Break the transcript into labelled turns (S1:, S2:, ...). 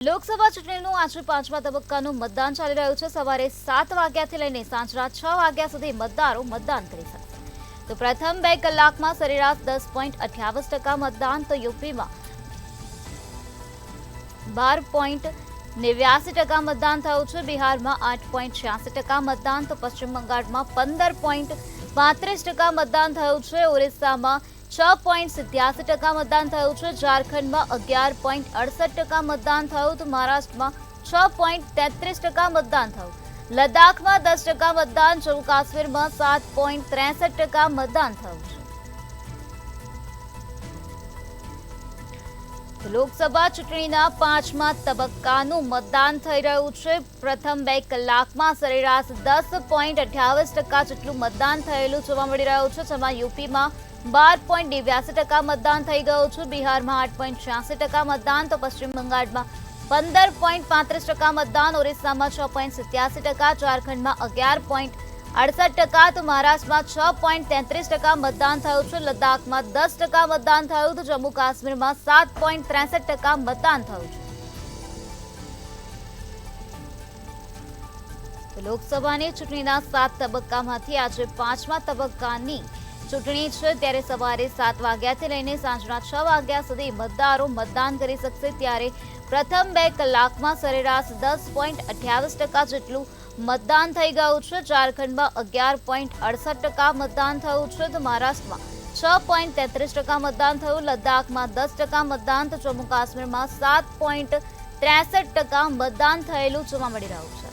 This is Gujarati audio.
S1: લોકસભા ચૂંટણીનું આજે પાંચમા તબક્કાનું મતદાન ચાલી રહ્યું છે। સવારે 7 વાગ્યાથી લઈને સાંજના 6 વાગ્યા સુધી મતદારો મતદાન કરી શકશે। તો પ્રથમ 2 કલાકમાં સરેરાશ 10.58% મતદાન, તો યુપીમાં 12.89% મતદાન થયું છે, બિહારમાં 8.86% મતદાન, તો પશ્ચિમ બંગાળમાં 15.35% મતદાન થયું છે, ઓરિસ્સામાં 6.87% મતદાન થયું છે, ઝારખંડમાં 11.68% મતદાન થયું, તો મહારાષ્ટ્રમાં 6.33% મતદાન થયું, લદ્દાખમાં 10% મતદાન, જમ્મુ કાશ્મીરમાં 7.63% મતદાન થયું છે। લોકસભા ચૂંટણીના પાંચમા તબક્કાનું મતદાન થઈ રહ્યું છે। પ્રથમ 2 કલાકમાં સરેરાશ 10.28% જેટલું મતદાન થયેલું જોવા મળી રહ્યું છે, જેમાં યુપીમાં 12.82% મતદાન થઈ ગયું છે, બિહારમાં 8.86% મતદાન, તો પશ્ચિમ બંગાળમાં 15.35% મતદાન, ઓરિસ્સામાં 6.87%, ઝારખંડમાં 11.68%, તો મહારાષ્ટ્રમાં 6.33% મતદાન થયું છે, લદ્દાખમાં 10% મતદાન થયું, તો જમ્મુ કાશ્મીરમાં 7.63% મતદાન થયું છે। લોકસભાની ચૂંટણીના 7 તબક્કામાંથી આજે પાંચમા તબક્કાની ચૂંટણી છે, ત્યારે સવારે 7 વાગ્યાથી લઈને સાંજના 6 વાગ્યા સુધી મતદારો મતદાન કરી શકશે। ત્યારે પ્રથમ 2 કલાકમાં સરેરાશ 10.28% જેટલું મતદાન થઈ ગયું છે, ઝારખંડમાં 11.68% મતદાન થયું છે, તો મહારાષ્ટ્રમાં 6.33% મતદાન થયું, લદ્દાખમાં 10% મતદાન, તો જમ્મુ કાશ્મીરમાં 7.63% મતદાન થયેલું જોવા મળી રહ્યું છે।